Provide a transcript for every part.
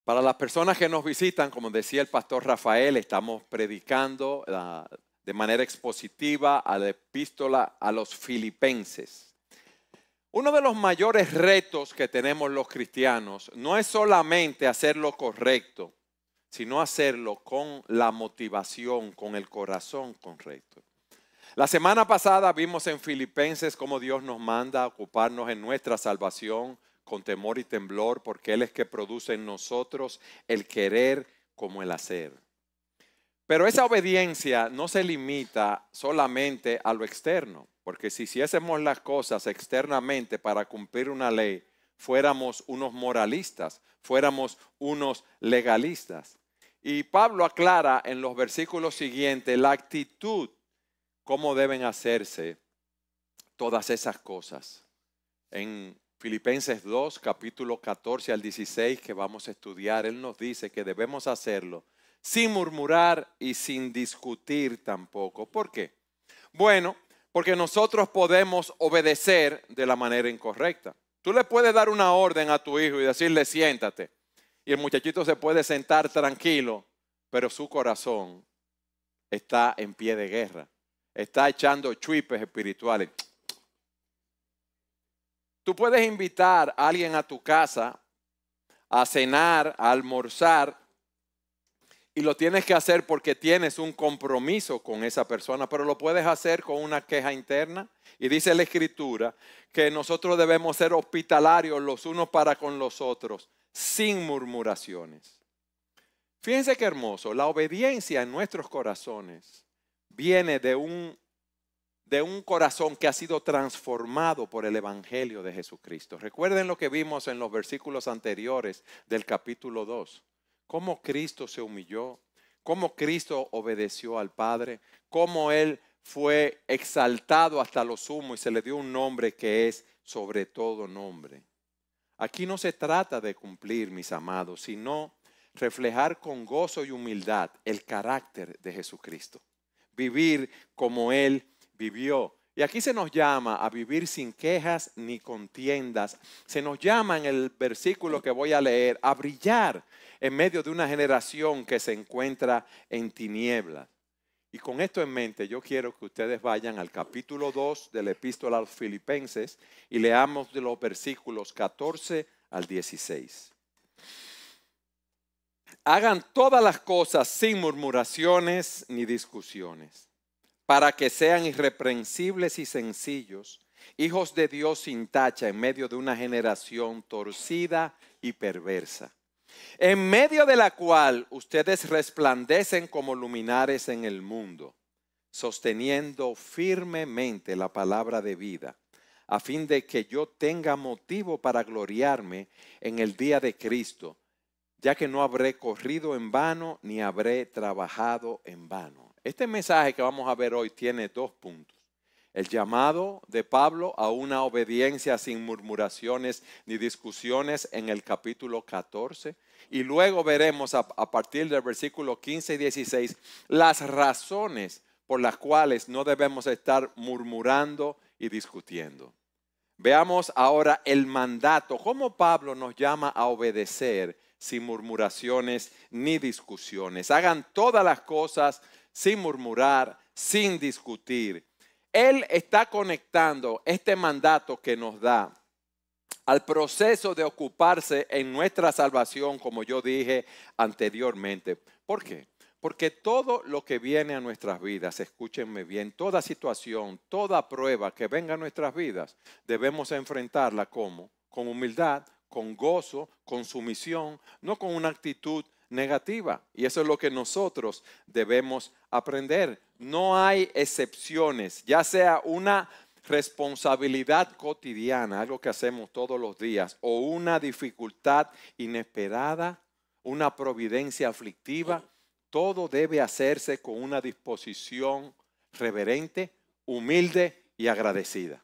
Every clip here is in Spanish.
Para las personas que nos visitan, como decía el pastor Rafael, estamos predicando de manera expositiva a la epístola a los Filipenses. Uno de los mayores retos que tenemos los cristianos no es solamente hacer lo correcto, sino hacerlo con la motivación, con el corazón correcto. La semana pasada vimos en Filipenses cómo Dios nos manda a ocuparnos en nuestra salvación con temor y temblor, porque Él es que produce en nosotros el querer como el hacer. Pero esa obediencia no se limita solamente a lo externo, porque si hiciésemos las cosas externamente para cumplir una ley, fuéramos unos moralistas, fuéramos unos legalistas. Y Pablo aclara en los versículos siguientes la actitud, cómo deben hacerse todas esas cosas. En Filipenses 2, capítulo 14 al 16, que vamos a estudiar, él nos dice que debemos hacerlo sin murmurar y sin discutir tampoco. ¿Por qué? Bueno, porque nosotros podemos obedecer de la manera incorrecta. Tú le puedes dar una orden a tu hijo y decirle siéntate. Y el muchachito se puede sentar tranquilo, pero su corazón está en pie de guerra. Está echando chuipes espirituales. Tú puedes invitar a alguien a tu casa a cenar, a almorzar, y lo tienes que hacer porque tienes un compromiso con esa persona, pero lo puedes hacer con una queja interna. Y dice la Escritura que nosotros debemos ser hospitalarios los unos para con los otros, sin murmuraciones. Fíjense qué hermoso, la obediencia en nuestros corazones viene de un corazón que ha sido transformado por el Evangelio de Jesucristo. Recuerden lo que vimos en los versículos anteriores del capítulo 2. Cómo Cristo se humilló, cómo Cristo obedeció al Padre, cómo Él fue exaltado hasta lo sumo y se le dio un nombre que es sobre todo nombre. Aquí no se trata de cumplir, mis amados, sino reflejar con gozo y humildad el carácter de Jesucristo. Vivir como Él vivió. Y aquí se nos llama a vivir sin quejas ni contiendas. Se nos llama en el versículo que voy a leer a brillar en medio de una generación que se encuentra en tinieblas. Y con esto en mente, yo quiero que ustedes vayan al capítulo 2 de la epístola a los Filipenses y leamos de los versículos 14 al 16. Hagan todas las cosas sin murmuraciones ni discusiones, para que sean irreprensibles y sencillos, hijos de Dios sin tacha en medio de una generación torcida y perversa, en medio de la cual ustedes resplandecen como luminares en el mundo, sosteniendo firmemente la palabra de vida, a fin de que yo tenga motivo para gloriarme en el día de Cristo, ya que no habré corrido en vano ni habré trabajado en vano. Este mensaje que vamos a ver hoy tiene dos puntos. El llamado de Pablo a una obediencia sin murmuraciones ni discusiones en el capítulo 14. Y luego veremos a partir del versículo 15 y 16 las razones por las cuales no debemos estar murmurando y discutiendo. Veamos ahora el mandato, cómo Pablo nos llama a obedecer sin murmuraciones ni discusiones. Hagan todas las cosas sin murmurar, sin discutir. Él está conectando este mandato que nos da al proceso de ocuparse en nuestra salvación, como yo dije anteriormente. ¿Por qué? Porque todo lo que viene a nuestras vidas, escúchenme bien, toda situación, toda prueba que venga a nuestras vidas, debemos enfrentarla como con humildad, con gozo, con sumisión, no con una actitud negativa. Y eso es lo que nosotros debemos aprender. No hay excepciones, ya sea una responsabilidad cotidiana, algo que hacemos todos los días, o una dificultad inesperada, una providencia aflictiva. Todo debe hacerse con una disposición reverente, humilde y agradecida.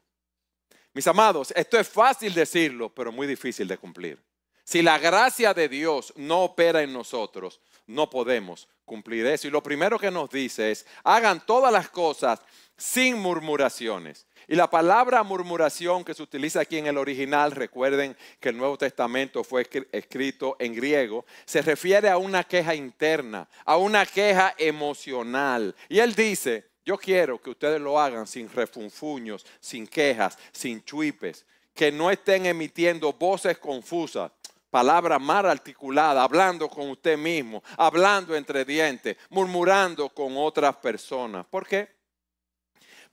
Mis amados, esto es fácil decirlo, pero muy difícil de cumplir. Si la gracia de Dios no opera en nosotros, no podemos cumplir eso. Y lo primero que nos dice es, hagan todas las cosas sin murmuraciones. Y la palabra murmuración que se utiliza aquí en el original, recuerden que el Nuevo Testamento fue escrito en griego, se refiere a una queja interna, a una queja emocional. Y él dice, yo quiero que ustedes lo hagan sin refunfuños, sin quejas, sin chuipes, que no estén emitiendo voces confusas, palabras mal articuladas, hablando con usted mismo, hablando entre dientes, murmurando con otras personas. ¿Por qué?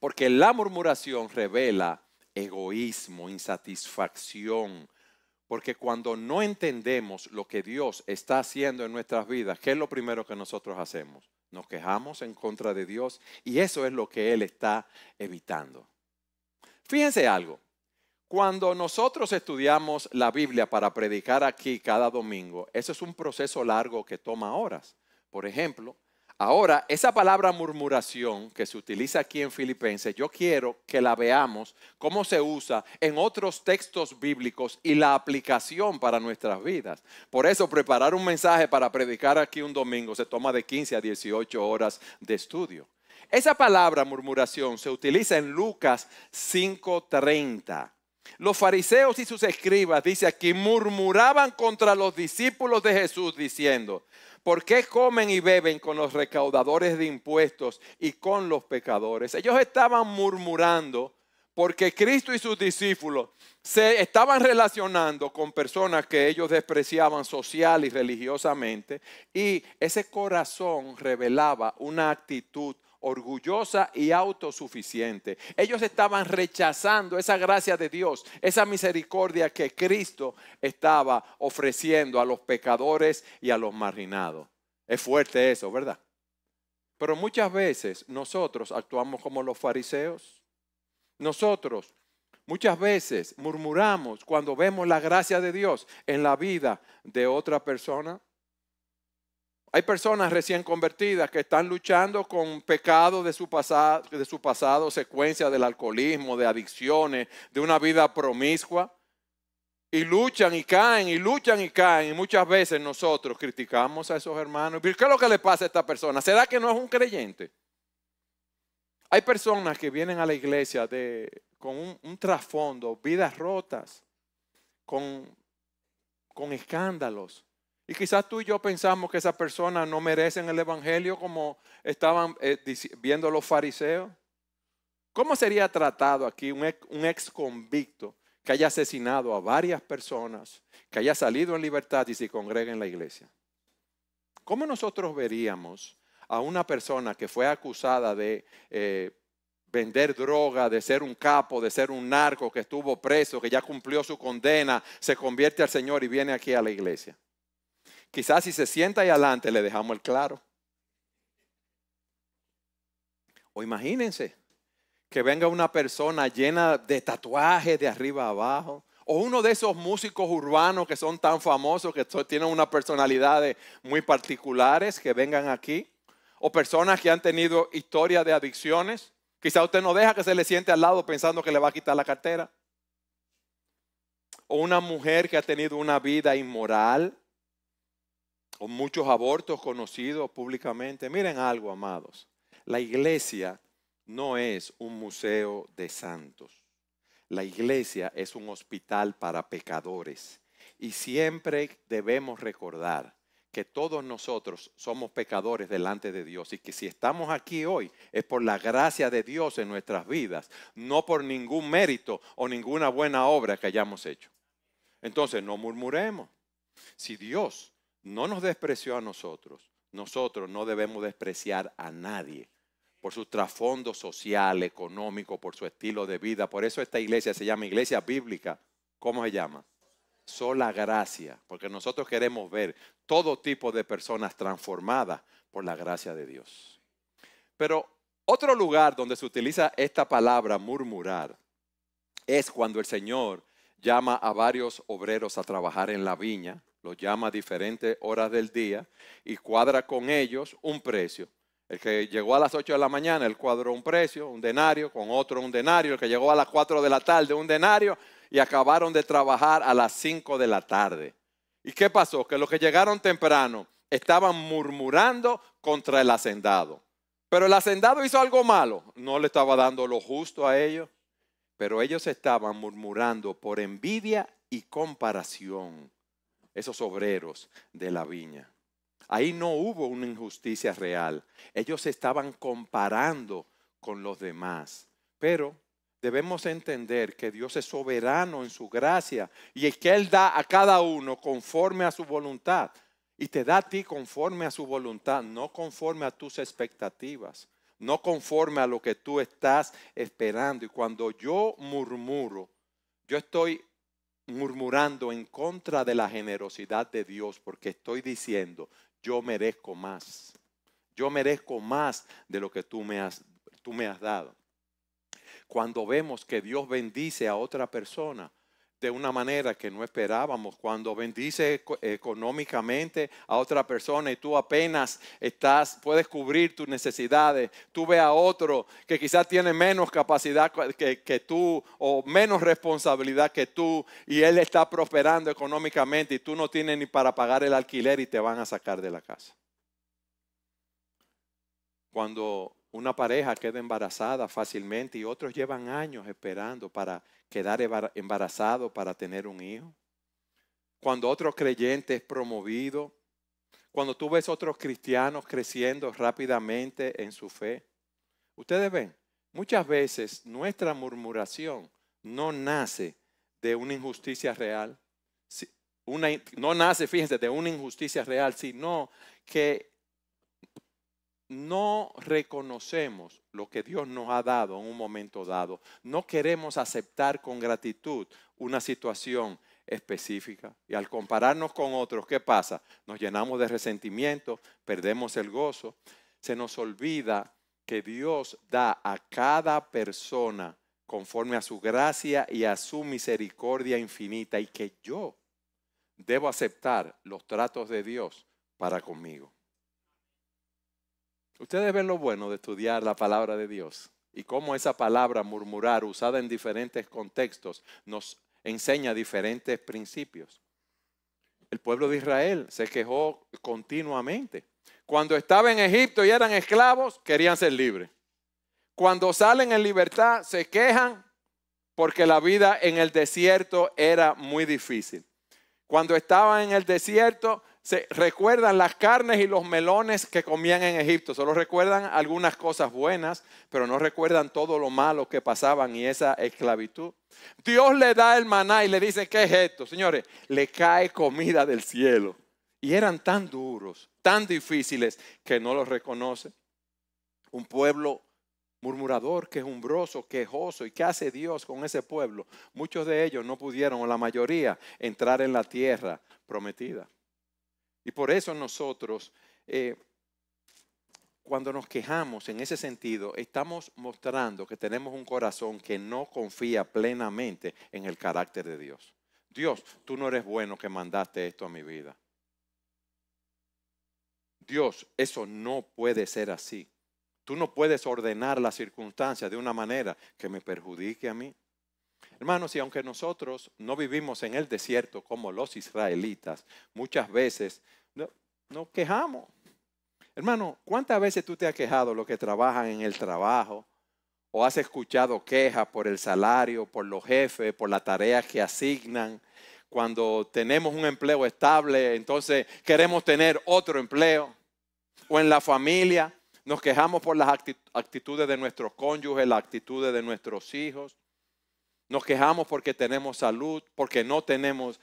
Porque la murmuración revela egoísmo, insatisfacción. Porque cuando no entendemos lo que Dios está haciendo en nuestras vidas, ¿qué es lo primero que nosotros hacemos? Nos quejamos en contra de Dios y eso es lo que Él está evitando. Fíjense algo. Cuando nosotros estudiamos la Biblia para predicar aquí cada domingo, eso es un proceso largo que toma horas. Por ejemplo, ahora esa palabra murmuración que se utiliza aquí en Filipenses, yo quiero que la veamos cómo se usa en otros textos bíblicos y la aplicación para nuestras vidas. Por eso preparar un mensaje para predicar aquí un domingo se toma de 15 a 18 horas de estudio. Esa palabra murmuración se utiliza en Lucas 5:30. Los fariseos y sus escribas, dice aquí, murmuraban contra los discípulos de Jesús diciendo, ¿por qué comen y beben con los recaudadores de impuestos y con los pecadores? Ellos estaban murmurando porque Cristo y sus discípulos se estaban relacionando con personas que ellos despreciaban social y religiosamente y ese corazón revelaba una actitud orgullosa y autosuficiente. Ellos estaban rechazando esa gracia de Dios, esa misericordia que Cristo estaba ofreciendo a los pecadores y a los marginados. Es fuerte eso, ¿verdad? Pero muchas veces nosotros actuamos como los fariseos. Nosotros muchas veces murmuramos cuando vemos la gracia de Dios en la vida de otra persona. Hay personas recién convertidas que están luchando con pecados de su pasado, secuencia del alcoholismo, de adicciones, de una vida promiscua. Y luchan y caen, y luchan y caen. Y muchas veces nosotros criticamos a esos hermanos. ¿Qué es lo que le pasa a esta persona? ¿Será que no es un creyente? Hay personas que vienen a la iglesia con un trasfondo, vidas rotas, con escándalos. Y quizás tú y yo pensamos que esas personas no merecen el evangelio como estaban viendo los fariseos. ¿Cómo sería tratado aquí un ex convicto que haya asesinado a varias personas, que haya salido en libertad y se congrega en la iglesia? ¿Cómo nosotros veríamos a una persona que fue acusada de vender droga, de ser un capo, de ser un narco, que estuvo preso, que ya cumplió su condena, se convierte al Señor y viene aquí a la iglesia? Quizás si se sienta ahí adelante le dejamos el claro. O imagínense que venga una persona llena de tatuajes de arriba a abajo. O uno de esos músicos urbanos que son tan famosos, que tienen una personalidad muy particulares, que vengan aquí. O personas que han tenido historia de adicciones. Quizás usted no deja que se le siente al lado pensando que le va a quitar la cartera. O una mujer que ha tenido una vida inmoral. O muchos abortos conocidos públicamente. Miren algo, amados. La iglesia no es un museo de santos. La iglesia es un hospital para pecadores. Y siempre debemos recordar que todos nosotros somos pecadores delante de Dios. Y que si estamos aquí hoy es por la gracia de Dios en nuestras vidas. No por ningún mérito o ninguna buena obra que hayamos hecho. Entonces no murmuremos. Si Dios no nos despreció a nosotros, nosotros no debemos despreciar a nadie por su trasfondo social, económico, por su estilo de vida. Por eso esta iglesia se llama iglesia bíblica. ¿Cómo se llama? Sola gracia, porque nosotros queremos ver todo tipo de personas transformadas por la gracia de Dios. Pero otro lugar donde se utiliza esta palabra murmurar es cuando el Señor llama a varios obreros a trabajar en la viña. Los llama a diferentes horas del día y cuadra con ellos un precio. El que llegó a las 8 de la mañana, él cuadró un precio, un denario, con otro un denario. El que llegó a las 4 de la tarde, un denario, y acabaron de trabajar a las 5 de la tarde. ¿Y qué pasó? Que los que llegaron temprano estaban murmurando contra el hacendado. Pero el hacendado hizo algo malo. No le estaba dando lo justo a ellos. pero ellos estaban murmurando por envidia y comparación, esos obreros de la viña. Ahí no hubo una injusticia real. Ellos se estaban comparando con los demás. Pero debemos entender que Dios es soberano en su gracia y es que Él da a cada uno conforme a su voluntad. Y te da a ti conforme a su voluntad, no conforme a tus expectativas, no conforme a lo que tú estás esperando. Y cuando yo murmuro, yo estoy murmurando en contra de la generosidad de Dios porque estoy diciendo, yo merezco más. Yo merezco más de lo que tú me has dado. Cuando vemos que Dios bendice a otra persona de una manera que no esperábamos, cuando bendice económicamente a otra persona y tú apenas puedes cubrir tus necesidades, tú ves a otro que quizás tiene menos capacidad que tú o menos responsabilidad que tú y él está prosperando económicamente y tú no tienes ni para pagar el alquiler y te van a sacar de la casa. Cuando una pareja queda embarazada fácilmente y otros llevan años esperando para quedar embarazado para tener un hijo. Cuando otro creyente es promovido. Cuando tú ves otros cristianos creciendo rápidamente en su fe. Ustedes ven, muchas veces nuestra murmuración no nace de una injusticia real. No nace, fíjense, de una injusticia real, sino que no reconocemos lo que Dios nos ha dado en un momento dado. No queremos aceptar con gratitud una situación específica. Y al compararnos con otros, ¿qué pasa? Nos llenamos de resentimiento, perdemos el gozo. Se nos olvida que Dios da a cada persona conforme a su gracia y a su misericordia infinita y que yo debo aceptar los tratos de Dios para conmigo. Ustedes ven lo bueno de estudiar la palabra de Dios y cómo esa palabra murmurar usada en diferentes contextos nos enseña diferentes principios. El pueblo de Israel se quejó continuamente. Cuando estaba en Egipto y eran esclavos, querían ser libres. Cuando salen en libertad, se quejan porque la vida en el desierto era muy difícil. Cuando estaban en el desierto, se recuerdan las carnes y los melones que comían en Egipto. Solo recuerdan algunas cosas buenas, pero no recuerdan todo lo malo que pasaban y esa esclavitud. Dios le da el maná y le dice, ¿qué es esto? Señores, le cae comida del cielo. Y eran tan duros, tan difíciles, que no los reconoce. Un pueblo murmurador, quejumbroso, quejoso. ¿Y qué hace Dios con ese pueblo? Muchos de ellos no pudieron, o la mayoría, entrar en la tierra prometida. Y por eso nosotros, cuando nos quejamos en ese sentido, estamos mostrando que tenemos un corazón que no confía plenamente en el carácter de Dios. Dios, tú no eres bueno que mandaste esto a mi vida. Dios, eso no puede ser así. Tú no puedes ordenar las circunstancias de una manera que me perjudique a mí. Hermanos, y aunque nosotros no vivimos en el desierto como los israelitas, muchas veces nos quejamos. Hermano, ¿cuántas veces tú te has quejado los que trabajan en el trabajo? ¿O has escuchado quejas por el salario, por los jefes, por las tareas que asignan? Cuando tenemos un empleo estable, entonces queremos tener otro empleo. O en la familia, nos quejamos por las actitudes de nuestros cónyuges, las actitudes de nuestros hijos. Nos quejamos porque tenemos salud, porque no tenemos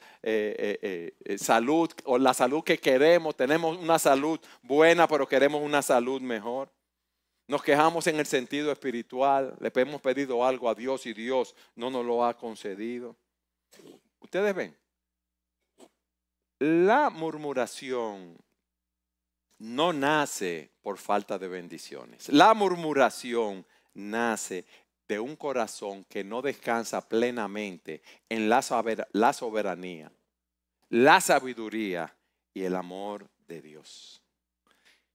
salud o la salud que queremos. Tenemos una salud buena, pero queremos una salud mejor. Nos quejamos en el sentido espiritual. Le hemos pedido algo a Dios y Dios no nos lo ha concedido. Ustedes ven, la murmuración no nace por falta de bendiciones. La murmuración nace de un corazón que no descansa plenamente en la soberanía, la sabiduría y el amor de Dios.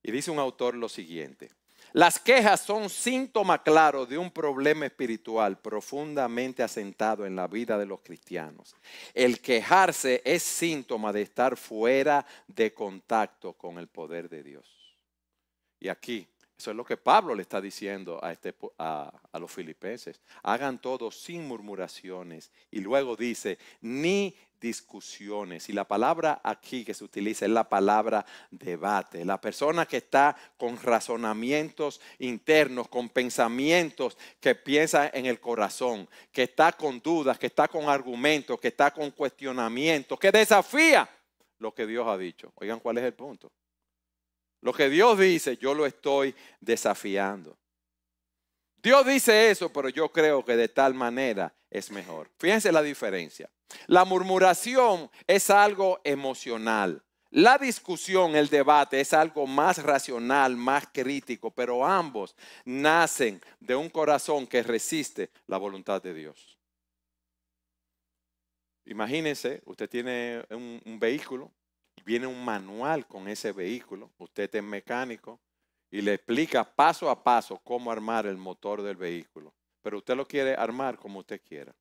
Y dice un autor lo siguiente: las quejas son síntoma claro de un problema espiritual profundamente asentado en la vida de los cristianos. El quejarse es síntoma de estar fuera de contacto con el poder de Dios. Y aquí Eso es lo que Pablo le está diciendo a los filipenses. Hagan todo sin murmuraciones. Y luego dice, ni discusiones. Y la palabra aquí que se utiliza es la palabra debate. La persona que está con razonamientos internos, con pensamientos que piensa en el corazón, que está con dudas, que está con argumentos, que está con cuestionamientos, que desafía lo que Dios ha dicho. Oigan, ¿cuál es el punto? Lo que Dios dice, yo lo estoy desafiando. Dios dice eso, pero yo creo que de tal manera es mejor. Fíjense la diferencia. La murmuración es algo emocional. La discusión, el debate es algo más racional, más crítico, pero ambos nacen de un corazón que resiste la voluntad de Dios. Imagínense, usted tiene un vehículo. Viene un manual con ese vehículo, usted es mecánico y le explica paso a paso cómo armar el motor del vehículo. Pero usted lo quiere armar como usted quiera,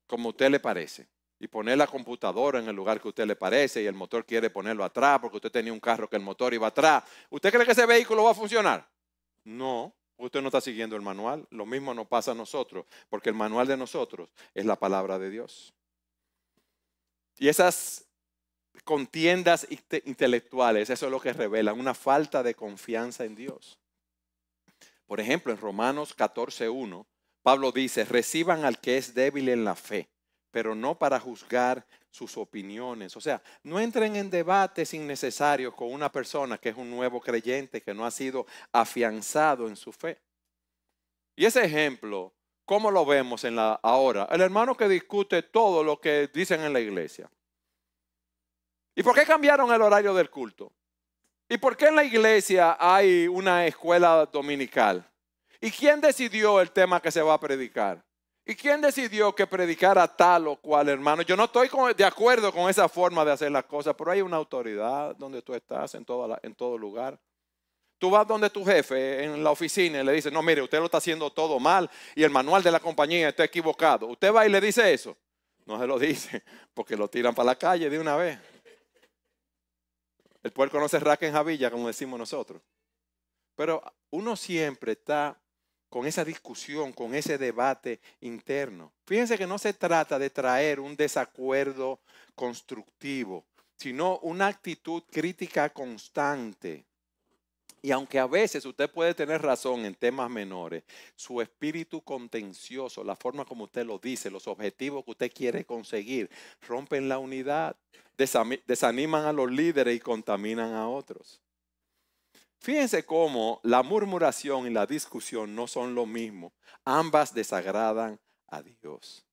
como a usted le parece. Y poner la computadora en el lugar que a usted le parece y el motor quiere ponerlo atrás porque usted tenía un carro que el motor iba atrás. ¿Usted cree que ese vehículo va a funcionar? No, usted no está siguiendo el manual. Lo mismo nos pasa a nosotros, porque el manual de nosotros es la palabra de Dios. Y esas contiendas intelectuales, eso es lo que revelan una falta de confianza en Dios. Por ejemplo, en Romanos 14:1, Pablo dice, reciban al que es débil en la fe, pero no para juzgar sus opiniones. O sea, no entren en debates innecesarios con una persona que es un nuevo creyente, que no ha sido afianzado en su fe. Y ese ejemplo, ¿cómo lo vemos ahora? El hermano que discute todo lo que dicen en la iglesia. ¿Y por qué cambiaron el horario del culto? ¿Y por qué en la iglesia hay una escuela dominical? ¿Y quién decidió el tema que se va a predicar? ¿Y quién decidió que predicara tal o cual hermano? Yo no estoy de acuerdo con esa forma de hacer las cosas, pero hay una autoridad donde tú estás, en todo lugar. Tú vas donde tu jefe en la oficina y le dices, no, mire, usted lo está haciendo todo mal y el manual de la compañía está equivocado. Usted va y le dice eso. No se lo dice porque lo tiran para la calle de una vez. El puerco no se raca en jabilla, como decimos nosotros. Pero uno siempre está con esa discusión, con ese debate interno. Fíjense que no se trata de traer un desacuerdo constructivo, sino una actitud crítica constante. Y aunque a veces usted puede tener razón en temas menores, su espíritu contencioso, la forma como usted lo dice, los objetivos que usted quiere conseguir, rompen la unidad, desaniman a los líderes y contaminan a otros. Fíjense cómo la murmuración y la discusión no son lo mismo. Ambas desagradan a Dios.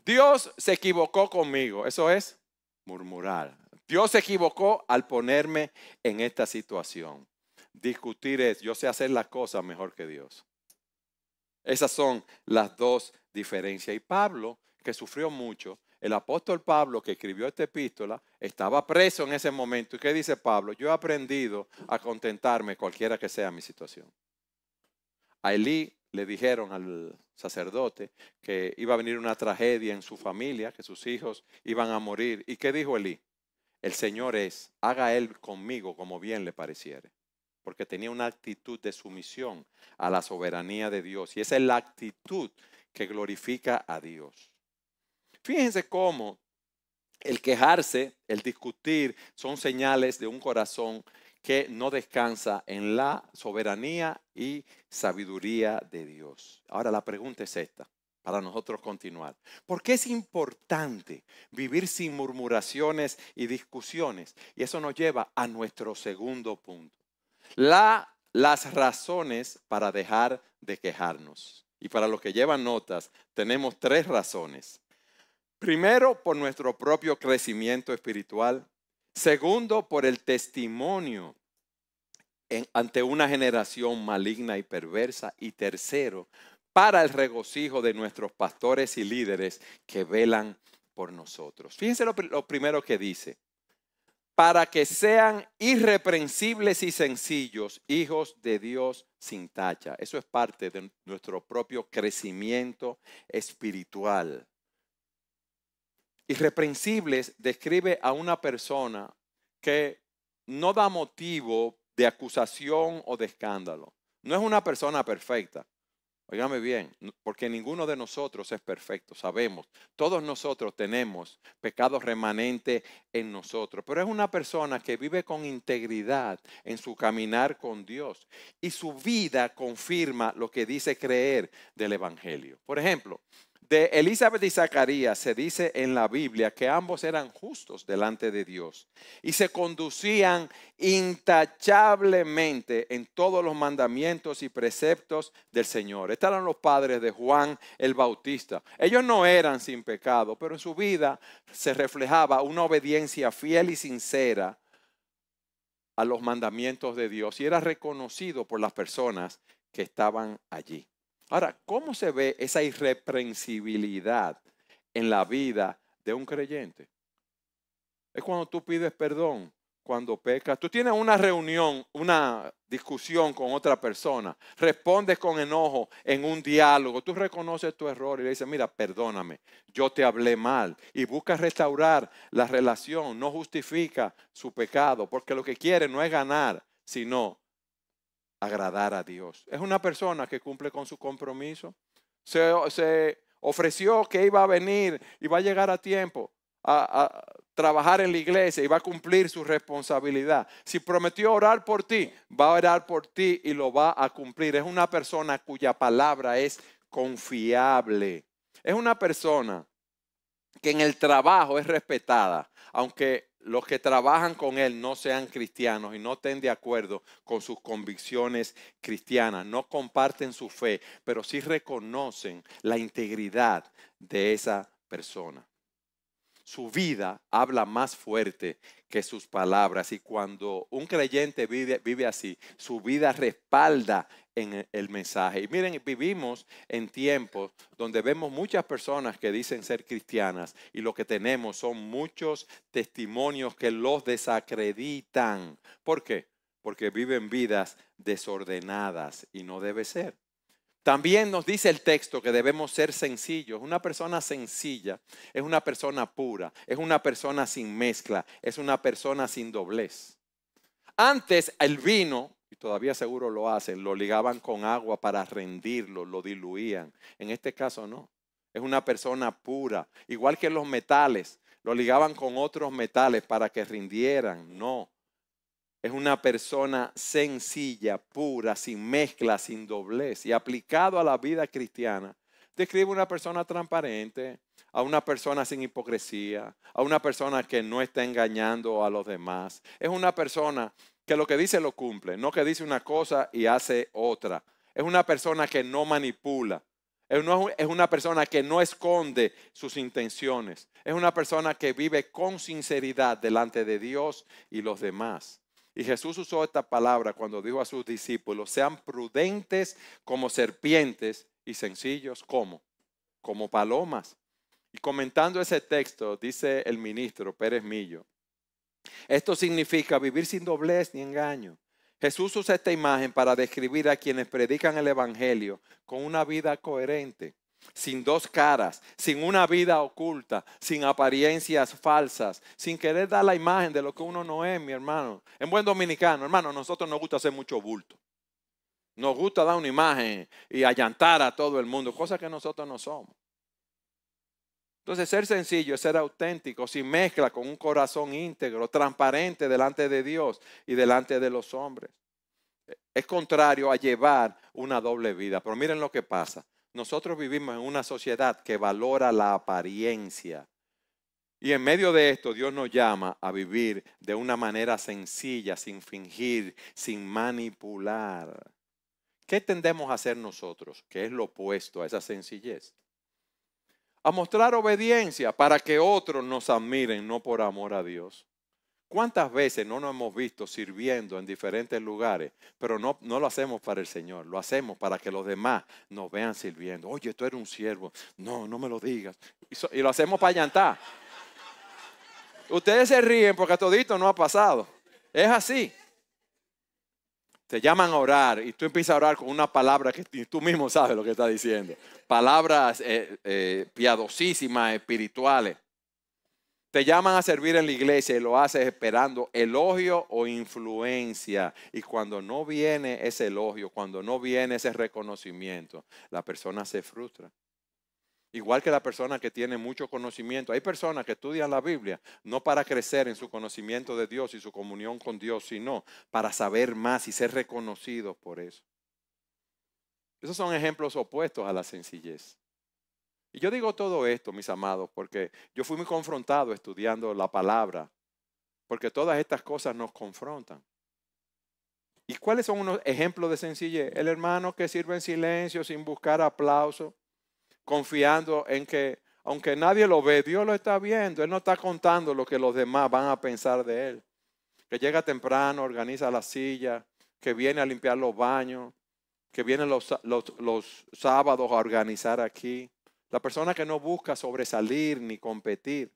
Dios se equivocó conmigo, eso es murmurar. Dios se equivocó al ponerme en esta situación. Discutir es, yo sé hacer las cosas mejor que Dios. Esas son las dos diferencias. Y Pablo, que sufrió mucho, el apóstol Pablo que escribió esta epístola, estaba preso en ese momento. ¿Y qué dice Pablo? Yo he aprendido a contentarme cualquiera que sea mi situación. A Elí le dijeron al sacerdote que iba a venir una tragedia en su familia, que sus hijos iban a morir. ¿Y qué dijo Elí? El Señor haga Él conmigo como bien le pareciere. Porque tenía una actitud de sumisión a la soberanía de Dios. Y esa es la actitud que glorifica a Dios. Fíjense cómo el quejarse, el discutir, son señales de un corazón que no descansa en la soberanía y sabiduría de Dios. Ahora la pregunta es esta, para nosotros continuar. ¿Por qué es importante vivir sin murmuraciones y discusiones? Y eso nos lleva a nuestro segundo punto. Las razones para dejar de quejarnos. Y para los que llevan notas, tenemos 3 razones. Primero, por nuestro propio crecimiento espiritual. Segundo, por el testimonio ante una generación maligna y perversa. Y tercero, para el regocijo de nuestros pastores y líderes que velan por nosotros. Fíjense lo primero que dice. Para que sean irreprensibles y sencillos, hijos de Dios sin tacha. Eso es parte de nuestro propio crecimiento espiritual. Irreprensibles describe a una persona que no da motivo de acusación o de escándalo. No es una persona perfecta. Óigame bien, porque ninguno de nosotros es perfecto, sabemos. Todos nosotros tenemos pecados remanentes en nosotros, pero es una persona que vive con integridad en su caminar con Dios y su vida confirma lo que dice creer del Evangelio. Por ejemplo, de Elizabeth y Zacarías se dice en la Biblia que ambos eran justos delante de Dios y se conducían intachablemente en todos los mandamientos y preceptos del Señor. Estos eran los padres de Juan el Bautista. Ellos no eran sin pecado, pero en su vida se reflejaba una obediencia fiel y sincera a los mandamientos de Dios y era reconocido por las personas que estaban allí. Ahora, ¿cómo se ve esa irreprensibilidad en la vida de un creyente? Es cuando tú pides perdón, cuando pecas. Tú tienes una reunión, una discusión con otra persona, respondes con enojo en un diálogo, tú reconoces tu error y le dices, mira, perdóname, yo te hablé mal. Y buscas restaurar la relación, no justifica su pecado, porque lo que quiere no es ganar, sino agradar a Dios. Es una persona que cumple con su compromiso. Se ofreció que iba a venir y va a llegar a tiempo a trabajar en la iglesia y va a cumplir su responsabilidad. Si prometió orar por ti, va a orar por ti y lo va a cumplir. Es una persona cuya palabra es confiable. Es una persona que en el trabajo es respetada, aunque los que trabajan con él no sean cristianos y no estén de acuerdo con sus convicciones cristianas, no comparten su fe, pero sí reconocen la integridad de esa persona. Su vida habla más fuerte que sus palabras y cuando un creyente vive así, su vida respalda en el mensaje. Y miren, vivimos en tiempos donde vemos muchas personas que dicen ser cristianas y lo que tenemos son muchos testimonios que los desacreditan. ¿Por qué? Porque viven vidas desordenadas y no debe ser. También nos dice el texto que debemos ser sencillos. Una persona sencilla es una persona pura, es una persona sin mezcla, es una persona sin doblez. Antes el vino, y todavía seguro lo hacen, lo ligaban con agua para rendirlo, lo diluían. En este caso no, es una persona pura. Igual que los metales, lo ligaban con otros metales para que rindieran. No. Es una persona sencilla, pura, sin mezcla, sin doblez. Y aplicado a la vida cristiana, describe una persona transparente, a una persona sin hipocresía, a una persona que no está engañando a los demás. Es una persona que lo que dice lo cumple, no que dice una cosa y hace otra. Es una persona que no manipula. Es una persona que no esconde sus intenciones. Es una persona que vive con sinceridad delante de Dios y los demás. Y Jesús usó esta palabra cuando dijo a sus discípulos, sean prudentes como serpientes y sencillos como palomas. Y comentando ese texto, dice el ministro Pérez Millo, esto significa vivir sin doblez ni engaño. Jesús usa esta imagen para describir a quienes predican el evangelio con una vida coherente, sin dos caras, sin una vida oculta, sin apariencias falsas, sin querer dar la imagen de lo que uno no es, mi hermano. En buen dominicano, hermano, a nosotros nos gusta hacer mucho bulto. Nos gusta dar una imagen y allantar a todo el mundo, cosa que nosotros no somos. Entonces, ser sencillo es ser auténtico, sin mezcla, con un corazón íntegro, transparente delante de Dios y delante de los hombres. Es contrario a llevar una doble vida. Pero miren lo que pasa. Nosotros vivimos en una sociedad que valora la apariencia. Y en medio de esto, Dios nos llama a vivir de una manera sencilla, sin fingir, sin manipular. ¿Qué tendemos a hacer nosotros? Que es lo opuesto a esa sencillez. A mostrar obediencia para que otros nos admiren, no por amor a Dios. ¿Cuántas veces no nos hemos visto sirviendo en diferentes lugares, pero no lo hacemos para el Señor, lo hacemos para que los demás nos vean sirviendo? Oye, tú eres un siervo. No, no me lo digas. Y lo hacemos para llantar. Ustedes se ríen porque a todito no ha pasado. Es así. Te llaman a orar y tú empiezas a orar con una palabra que tú mismo sabes lo que está diciendo. Palabras piadosísimas, espirituales. Te llaman a servir en la iglesia y lo haces esperando elogio o influencia. Y cuando no viene ese elogio, cuando no viene ese reconocimiento, la persona se frustra. Igual que la persona que tiene mucho conocimiento. Hay personas que estudian la Biblia no para crecer en su conocimiento de Dios y su comunión con Dios, sino para saber más y ser reconocidos por eso. Esos son ejemplos opuestos a la sencillez. Y yo digo todo esto, mis amados, porque yo fui muy confrontado estudiando la palabra, porque todas estas cosas nos confrontan. ¿Y cuáles son unos ejemplos de sencillez? El hermano que sirve en silencio, sin buscar aplauso, confiando en que, aunque nadie lo ve, Dios lo está viendo. Él no está contando lo que los demás van a pensar de él. Que llega temprano, organiza la silla, que viene a limpiar los baños, que viene los sábados a organizar aquí. La persona que no busca sobresalir ni competir.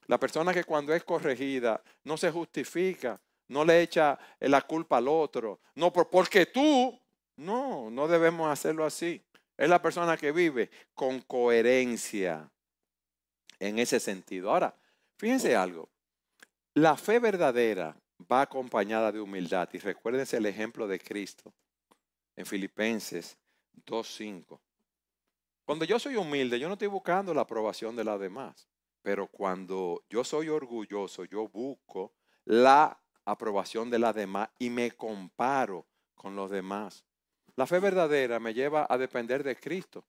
La persona que cuando es corregida no se justifica, no le echa la culpa al otro. No, porque tú, no debemos hacerlo así. Es la persona que vive con coherencia en ese sentido. Ahora, fíjense algo. La fe verdadera va acompañada de humildad. Y recuérdense el ejemplo de Cristo en Filipenses 2:5. Cuando yo soy humilde, yo no estoy buscando la aprobación de los demás. Pero cuando yo soy orgulloso, yo busco la aprobación de las demás y me comparo con los demás. La fe verdadera me lleva a depender de Cristo.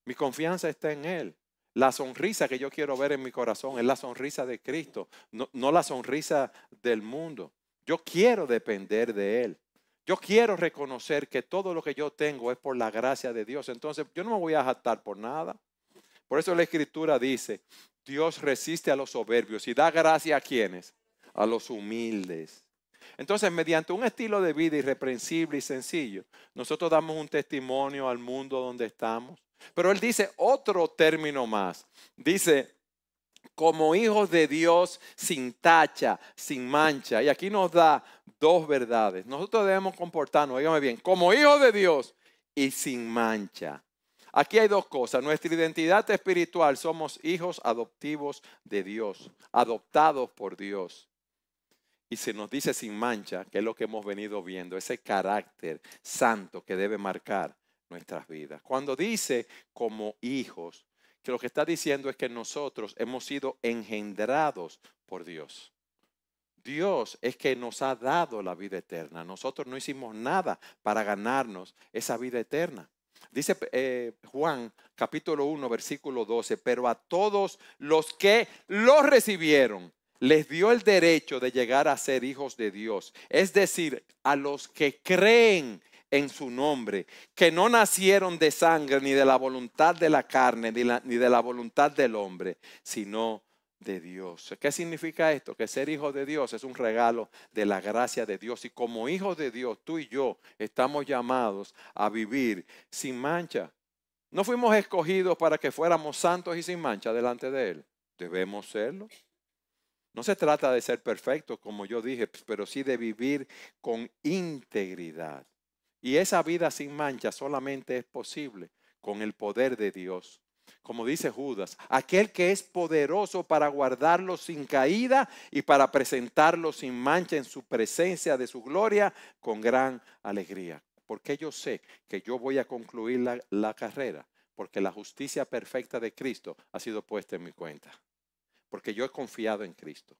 Mi confianza está en Él. La sonrisa que yo quiero ver en mi corazón es la sonrisa de Cristo, no la sonrisa del mundo. Yo quiero depender de Él. Yo quiero reconocer que todo lo que yo tengo es por la gracia de Dios. Entonces yo no me voy a jactar por nada. Por eso la Escritura dice, Dios resiste a los soberbios y da gracia a quienes, a los humildes. Entonces, mediante un estilo de vida irreprensible y sencillo, nosotros damos un testimonio al mundo donde estamos. Pero él dice otro término más. Dice, como hijos de Dios sin tacha, sin mancha. Y aquí nos da dos verdades. Nosotros debemos comportarnos, óigame bien, como hijos de Dios y sin mancha. Aquí hay dos cosas. Nuestra identidad espiritual, somos hijos adoptivos de Dios, adoptados por Dios. Y se nos dice sin mancha, que es lo que hemos venido viendo, ese carácter santo que debe marcar nuestras vidas. Cuando dice como hijos, que lo que está diciendo es que nosotros hemos sido engendrados por Dios. Dios es que nos ha dado la vida eterna. Nosotros no hicimos nada para ganarnos esa vida eterna. Dice Juan capítulo 1 versículo 12, pero a todos los que lo recibieron, les dio el derecho de llegar a ser hijos de Dios. Es decir, a los que creen en su nombre, que no nacieron de sangre, ni de la voluntad de la carne, ni de la voluntad del hombre, sino de Dios. ¿Qué significa esto? Que ser hijo de Dios es un regalo de la gracia de Dios. Y como hijos de Dios, tú y yo estamos llamados a vivir sin mancha. No fuimos escogidos para que fuéramos santos y sin mancha delante de Él. Debemos serlo. No se trata de ser perfectos, como yo dije, pero sí de vivir con integridad. Y esa vida sin mancha solamente es posible con el poder de Dios. Como dice Judas, aquel que es poderoso para guardarlo sin caída y para presentarlo sin mancha en su presencia de su gloria con gran alegría. Porque yo sé que yo voy a concluir la carrera, porque la justicia perfecta de Cristo ha sido puesta en mi cuenta. Porque yo he confiado en Cristo,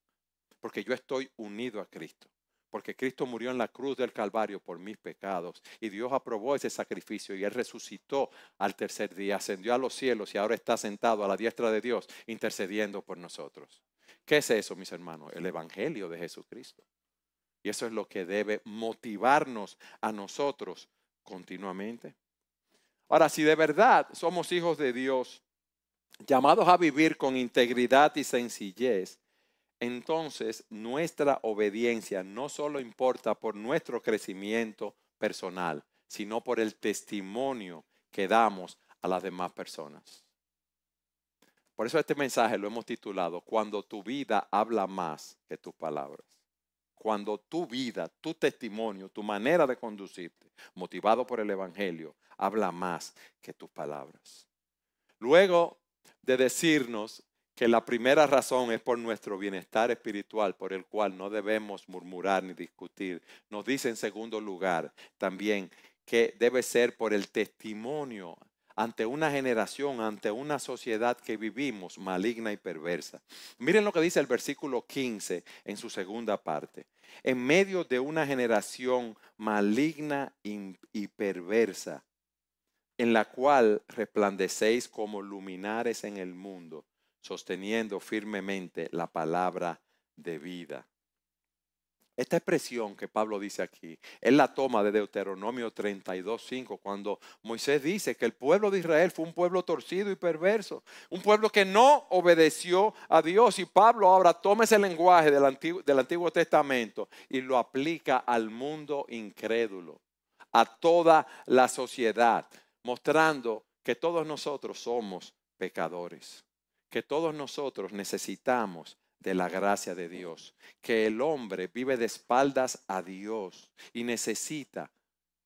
porque yo estoy unido a Cristo, porque Cristo murió en la cruz del Calvario por mis pecados y Dios aprobó ese sacrificio y Él resucitó al tercer día, ascendió a los cielos y ahora está sentado a la diestra de Dios intercediendo por nosotros. ¿Qué es eso, mis hermanos? El Evangelio de Jesucristo. Y eso es lo que debe motivarnos a nosotros continuamente. Ahora, si de verdad somos hijos de Dios, llamados a vivir con integridad y sencillez, entonces nuestra obediencia no solo importa por nuestro crecimiento personal, sino por el testimonio que damos a las demás personas. Por eso este mensaje lo hemos titulado, Cuando tu vida habla más que tus palabras. Cuando tu vida, tu testimonio, tu manera de conducirte, motivado por el Evangelio, habla más que tus palabras. Luego de decirnos que la primera razón es por nuestro bienestar espiritual, por el cual no debemos murmurar ni discutir. Nos dice en segundo lugar también que debe ser por el testimonio ante una generación, ante una sociedad que vivimos maligna y perversa. Miren lo que dice el versículo 15 en su segunda parte. En medio de una generación maligna y perversa, en la cual resplandecéis como luminares en el mundo, sosteniendo firmemente la palabra de vida. Esta expresión que Pablo dice aquí, él la toma de Deuteronomio 32:5, cuando Moisés dice que el pueblo de Israel fue un pueblo torcido y perverso, un pueblo que no obedeció a Dios. Y Pablo ahora toma ese lenguaje del Antiguo Testamento y lo aplica al mundo incrédulo, a toda la sociedad, mostrando que todos nosotros somos pecadores, que todos nosotros necesitamos de la gracia de Dios, que el hombre vive de espaldas a Dios y necesita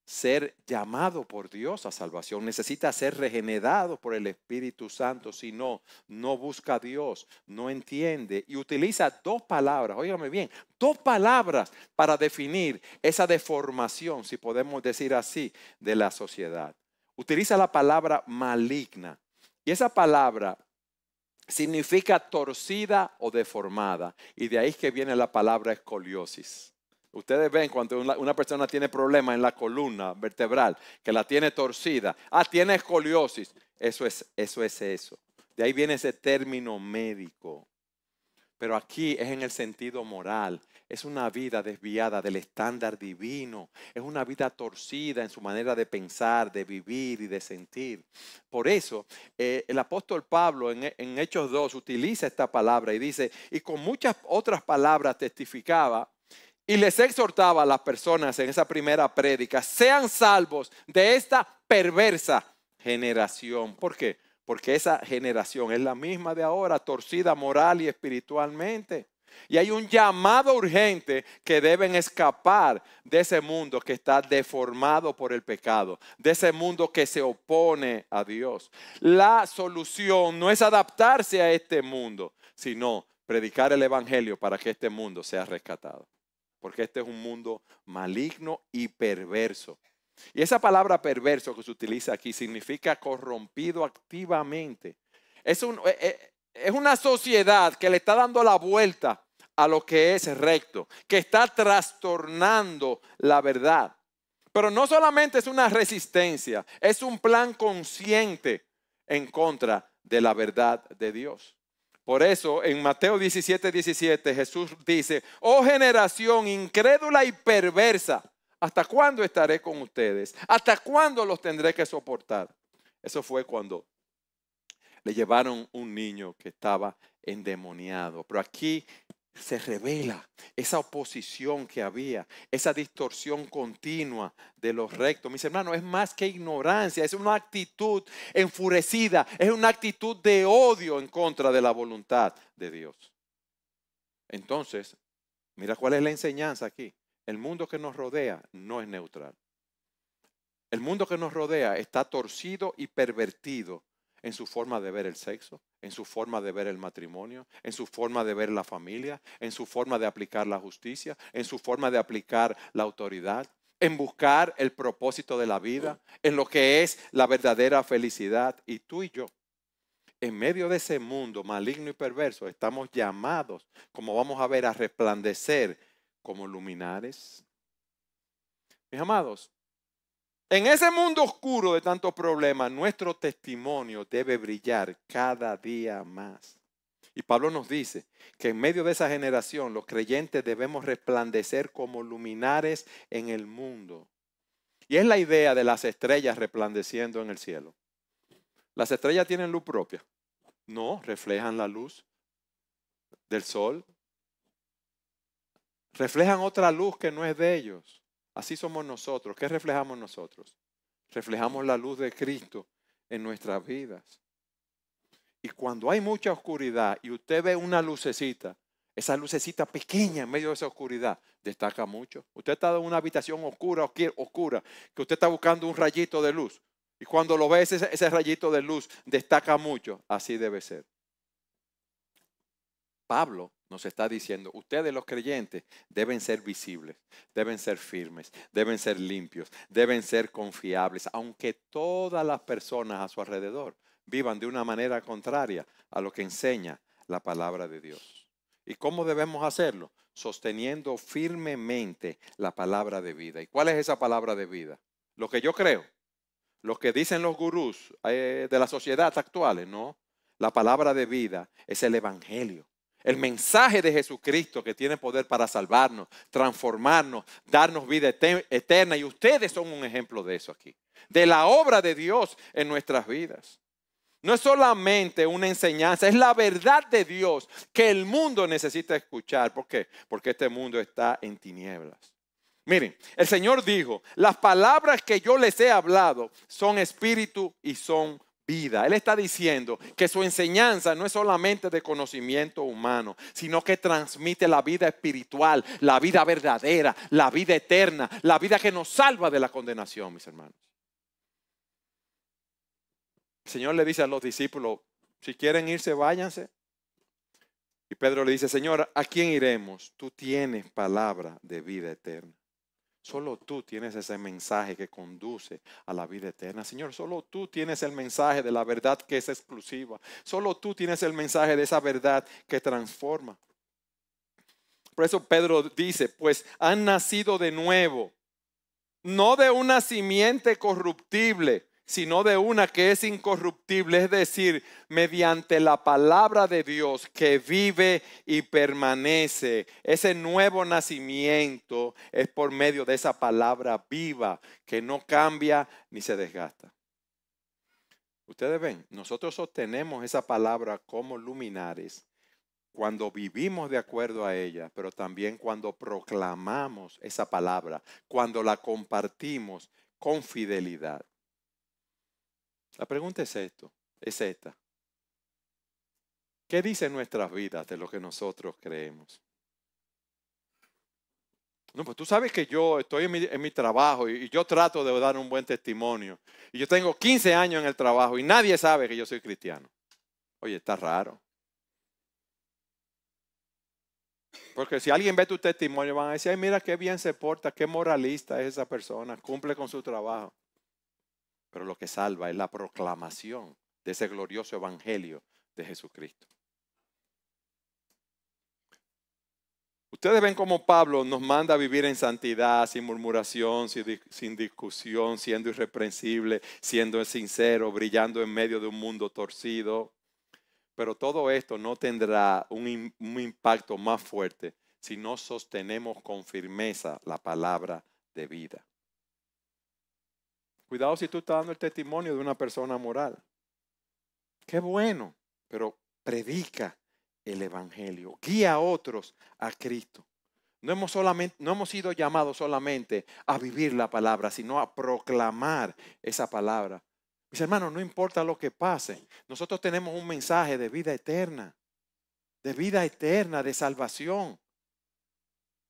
ser llamado por Dios a salvación, necesita ser regenerado por el Espíritu Santo. Si no, no busca a Dios, no entiende y utiliza dos palabras, óigame bien, dos palabras para definir esa deformación, si podemos decir así, de la sociedad. Utiliza la palabra maligna y esa palabra significa torcida o deformada. Y de ahí es que viene la palabra escoliosis. Ustedes ven cuando una persona tiene problemas en la columna vertebral, que la tiene torcida. Tiene escoliosis. Eso es eso. De ahí viene ese término médico. Pero aquí es en el sentido moral. Es una vida desviada del estándar divino. Es una vida torcida en su manera de pensar, de vivir y de sentir. Por eso el apóstol Pablo en Hechos 2 utiliza esta palabra y dice, y con muchas otras palabras testificaba y les exhortaba a las personas en esa primera prédica, sean salvos de esta perversa generación. ¿Por qué? Porque esa generación es la misma de ahora, torcida moral y espiritualmente. Y hay un llamado urgente que deben escapar de ese mundo que está deformado por el pecado, de ese mundo que se opone a Dios. La solución no es adaptarse a este mundo, sino predicar el evangelio para que este mundo sea rescatado. Porque este es un mundo maligno y perverso. Y esa palabra perverso que se utiliza aquí significa corrompido activamente. Es una sociedad que le está dando la vuelta a lo que es recto, que está trastornando la verdad. Pero no solamente es una resistencia, es un plan consciente en contra de la verdad de Dios. Por eso en Mateo 17:17 Jesús dice, oh generación incrédula y perversa, ¿hasta cuándo estaré con ustedes? ¿Hasta cuándo los tendré que soportar? Eso fue cuando le llevaron un niño que estaba endemoniado. Pero aquí se revela esa oposición que había, esa distorsión continua de los rectos. Mis hermanos, es más que ignorancia, es una actitud enfurecida, es una actitud de odio en contra de la voluntad de Dios. Entonces, mira cuál es la enseñanza aquí. El mundo que nos rodea no es neutral. El mundo que nos rodea está torcido y pervertido en su forma de ver el sexo, en su forma de ver el matrimonio, en su forma de ver la familia, en su forma de aplicar la justicia, en su forma de aplicar la autoridad, en buscar el propósito de la vida, en lo que es la verdadera felicidad. Y tú y yo, en medio de ese mundo maligno y perverso, estamos llamados, como vamos a ver, a resplandecer como luminares. Mis amados, en ese mundo oscuro de tantos problemas, nuestro testimonio debe brillar cada día más. Y Pablo nos dice que en medio de esa generación, los creyentes debemos resplandecer como luminares en el mundo. Y es la idea de las estrellas resplandeciendo en el cielo. ¿Las estrellas tienen luz propia? No, reflejan la luz del sol. Reflejan otra luz que no es de ellos. Así somos nosotros. ¿Qué reflejamos nosotros? Reflejamos la luz de Cristo en nuestras vidas. Y cuando hay mucha oscuridad y usted ve una lucecita, esa lucecita pequeña en medio de esa oscuridad, destaca mucho. Usted está en una habitación oscura, que usted está buscando un rayito de luz. Y cuando lo ve, ese rayito de luz destaca mucho. Así debe ser. Pablo nos está diciendo, ustedes los creyentes deben ser visibles, deben ser firmes, deben ser limpios, deben ser confiables, aunque todas las personas a su alrededor vivan de una manera contraria a lo que enseña la palabra de Dios. ¿Y cómo debemos hacerlo? Sosteniendo firmemente la palabra de vida. ¿Y cuál es esa palabra de vida? Lo que yo creo, lo que dicen los gurús de la sociedad actuales, no. La palabra de vida es el evangelio. El mensaje de Jesucristo que tiene poder para salvarnos, transformarnos, darnos vida eterna. Y ustedes son un ejemplo de eso aquí. De la obra de Dios en nuestras vidas. No es solamente una enseñanza, es la verdad de Dios que el mundo necesita escuchar. ¿Por qué? Porque este mundo está en tinieblas. Miren, el Señor dijo, las palabras que yo les he hablado son espíritu y son vida. Él está diciendo que su enseñanza no es solamente de conocimiento humano, sino que transmite la vida espiritual, la vida verdadera, la vida eterna, la vida que nos salva de la condenación, mis hermanos. El Señor le dice a los discípulos, si quieren irse, váyanse. Y Pedro le dice, Señor, ¿a quién iremos? Tú tienes palabra de vida eterna. Solo tú tienes ese mensaje que conduce a la vida eterna. Señor, solo tú tienes el mensaje de la verdad que es exclusiva. Solo tú tienes el mensaje de esa verdad que transforma. Por eso Pedro dice, pues han nacido de nuevo, no de una simiente corruptible, sino de una que es incorruptible, es decir, mediante la palabra de Dios que vive y permanece. Ese nuevo nacimiento es por medio de esa palabra viva que no cambia ni se desgasta. Ustedes ven, nosotros sostenemos esa palabra como luminares cuando vivimos de acuerdo a ella, pero también cuando proclamamos esa palabra, cuando la compartimos con fidelidad. La pregunta es esta. ¿Qué dicen nuestras vidas de lo que nosotros creemos? No, pues tú sabes que yo estoy en mi trabajo y yo trato de dar un buen testimonio. Y yo tengo 15 años en el trabajo y nadie sabe que yo soy cristiano. Oye, está raro. Porque si alguien ve tu testimonio van a decir, ay, mira qué bien se porta, qué moralista es esa persona, cumple con su trabajo. Pero lo que salva es la proclamación de ese glorioso evangelio de Jesucristo. Ustedes ven cómo Pablo nos manda a vivir en santidad, sin murmuración, sin discusión, siendo irreprensible, siendo sincero, brillando en medio de un mundo torcido. Pero todo esto no tendrá un impacto más fuerte si no sostenemos con firmeza la palabra de vida. Cuidado si tú estás dando el testimonio de una persona moral. Qué bueno, pero predica el evangelio. Guía a otros a Cristo. No hemos sido llamados solamente a vivir la palabra, sino a proclamar esa palabra. Mis hermanos, no importa lo que pase, nosotros tenemos un mensaje de vida eterna, de salvación.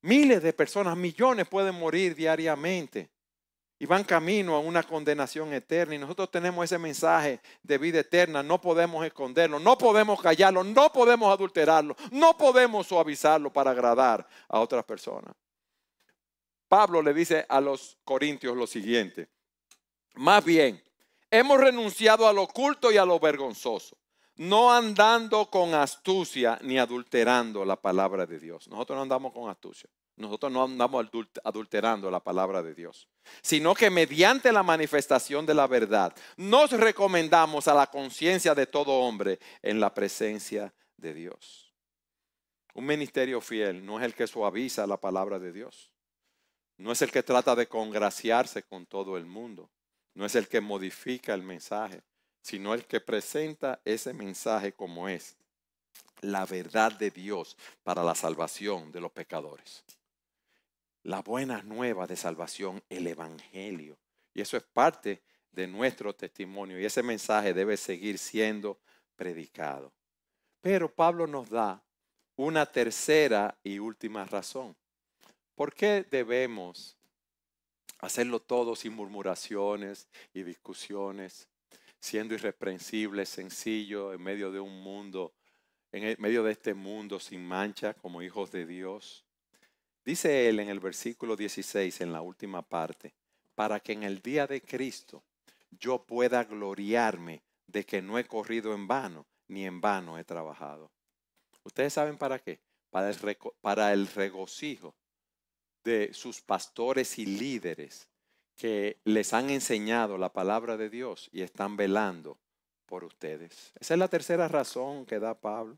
Miles de personas, millones pueden morir diariamente y van camino a una condenación eterna. Y nosotros tenemos ese mensaje de vida eterna. No podemos esconderlo, no podemos callarlo, no podemos adulterarlo, no podemos suavizarlo para agradar a otras personas. Pablo le dice a los corintios lo siguiente: más bien, hemos renunciado a lo oculto y a lo vergonzoso, no andando con astucia ni adulterando la palabra de Dios. Nosotros no andamos con astucia. Nosotros no andamos adulterando la palabra de Dios, sino que mediante la manifestación de la verdad nos recomendamos a la conciencia de todo hombre en la presencia de Dios. Un ministerio fiel no es el que suaviza la palabra de Dios, no es el que trata de congraciarse con todo el mundo, no es el que modifica el mensaje, sino el que presenta ese mensaje como es la verdad de Dios para la salvación de los pecadores. La buena nueva de salvación, el evangelio. Y eso es parte de nuestro testimonio. Y ese mensaje debe seguir siendo predicado. Pero Pablo nos da una tercera y última razón. ¿Por qué debemos hacerlo todo sin murmuraciones y discusiones, siendo irreprensibles, sencillo, en medio de un mundo en el medio de este mundo sin mancha como hijos de Dios. Dice él en el versículo 16, en la última parte, para que en el día de Cristo yo pueda gloriarme de que no he corrido en vano, ni en vano he trabajado. ¿Ustedes saben para qué? Para el regocijo de sus pastores y líderes que les han enseñado la palabra de Dios y están velando por ustedes. Esa es la tercera razón que da Pablo.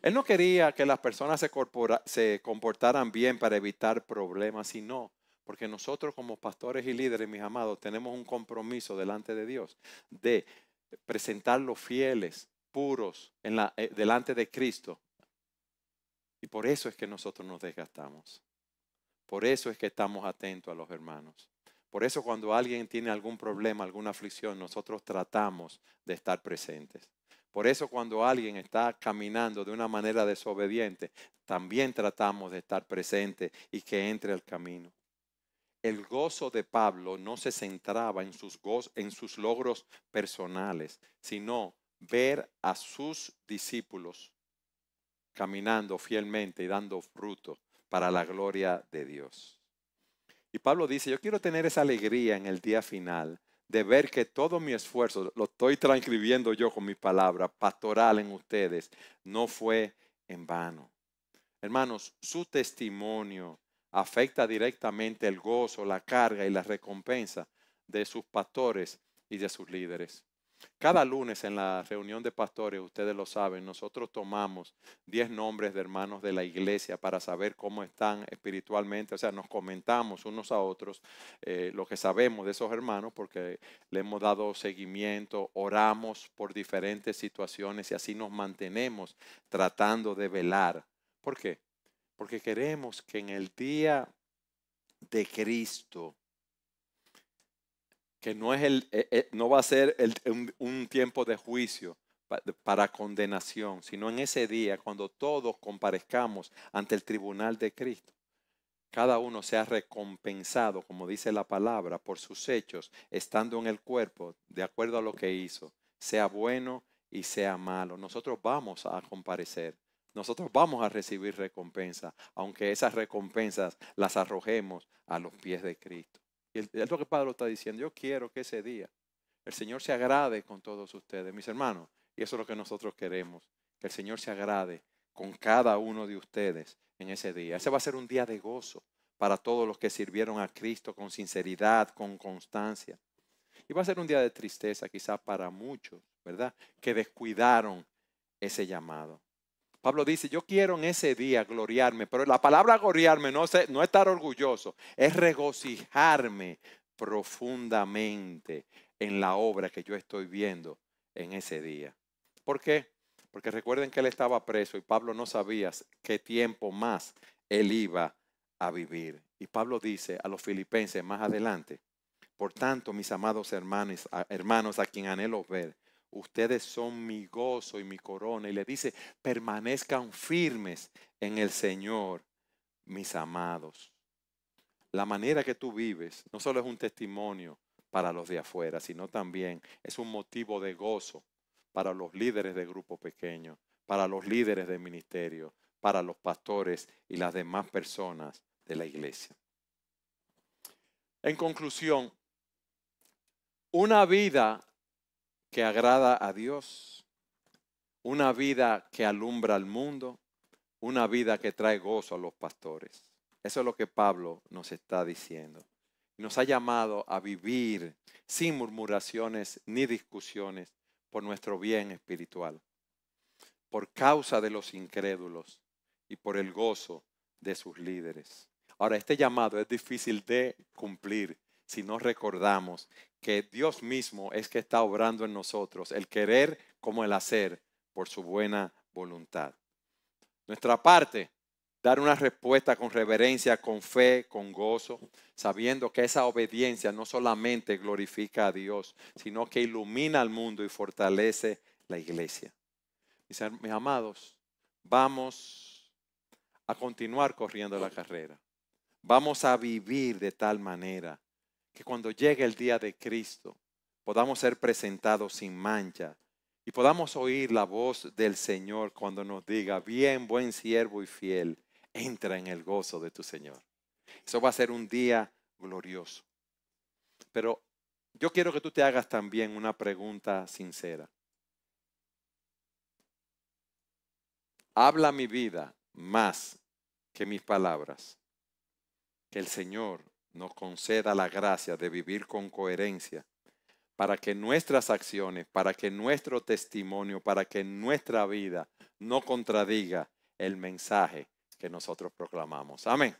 Él no quería que las personas se comportaran bien para evitar problemas, sino porque nosotros como pastores y líderes, mis amados, tenemos un compromiso delante de Dios de presentarlos fieles, puros, delante de Cristo. Y por eso es que nosotros nos desgastamos. Por eso es que estamos atentos a los hermanos. Por eso cuando alguien tiene algún problema, alguna aflicción, nosotros tratamos de estar presentes. Por eso cuando alguien está caminando de una manera desobediente, también tratamos de estar presentes y que entre al camino. El gozo de Pablo no se centraba en sus logros personales, sino ver a sus discípulos caminando fielmente y dando fruto para la gloria de Dios. Y Pablo dice, yo quiero tener esa alegría en el día final de ver que todo mi esfuerzo, lo estoy transcribiendo yo con mis palabras, pastoral en ustedes, no fue en vano. Hermanos, su testimonio afecta directamente el gozo, la carga y la recompensa de sus pastores y de sus líderes. Cada lunes en la reunión de pastores, ustedes lo saben, nosotros tomamos 10 nombres de hermanos de la iglesia para saber cómo están espiritualmente. O sea, nos comentamos unos a otros lo que sabemos de esos hermanos porque le hemos dado seguimiento, oramos por diferentes situaciones y así nos mantenemos tratando de velar. ¿Por qué? Porque queremos que en el día de Cristo, que no va a ser un tiempo de juicio para condenación, sino en ese día cuando todos comparezcamos ante el tribunal de Cristo, cada uno sea recompensado, como dice la palabra, por sus hechos, estando en el cuerpo, de acuerdo a lo que hizo, sea bueno y sea malo. Nosotros vamos a comparecer. Nosotros vamos a recibir recompensa, aunque esas recompensas las arrojemos a los pies de Cristo. Y es lo que Pablo está diciendo. Yo quiero que ese día el Señor se agrade con todos ustedes, mis hermanos. Y eso es lo que nosotros queremos, que el Señor se agrade con cada uno de ustedes en ese día. Ese va a ser un día de gozo para todos los que sirvieron a Cristo con sinceridad, con constancia. Y va a ser un día de tristeza quizás para muchos, ¿verdad? Que descuidaron ese llamado. Pablo dice, yo quiero en ese día gloriarme, pero la palabra gloriarme no es estar orgulloso, es regocijarme profundamente en la obra que yo estoy viendo en ese día. ¿Por qué? Porque recuerden que él estaba preso y Pablo no sabía qué tiempo más él iba a vivir. Y Pablo dice a los filipenses más adelante, por tanto, mis amados hermanos a quien anhelo ver, ustedes son mi gozo y mi corona. Y le dice, permanezcan firmes en el Señor, mis amados. La manera que tú vives no solo es un testimonio para los de afuera, sino también es un motivo de gozo para los líderes de grupo pequeño, para los líderes de ministerio, para los pastores y las demás personas de la iglesia. En conclusión, una vida que agrada a Dios, una vida que alumbra al mundo, una vida que trae gozo a los pastores. Eso es lo que Pablo nos está diciendo. Nos ha llamado a vivir sin murmuraciones ni discusiones por nuestro bien espiritual, por causa de los incrédulos y por el gozo de sus líderes. Ahora, este llamado es difícil de cumplir si no recordamos que Dios mismo es que está obrando en nosotros el querer como el hacer por su buena voluntad. Nuestra parte, dar una respuesta con reverencia, con fe, con gozo, sabiendo que esa obediencia no solamente glorifica a Dios, sino que ilumina al mundo y fortalece la iglesia. Mis amados, vamos a continuar corriendo la carrera. Vamos a vivir de tal manera que cuando llegue el día de Cristo podamos ser presentados sin mancha y podamos oír la voz del Señor cuando nos diga, bien, buen siervo y fiel, entra en el gozo de tu Señor. Eso va a ser un día glorioso. Pero yo quiero que tú te hagas también una pregunta sincera. ¿Habla mi vida más que mis palabras? Que el Señor nos conceda la gracia de vivir con coherencia para que nuestras acciones, para que nuestro testimonio, para que nuestra vida no contradiga el mensaje que nosotros proclamamos. Amén.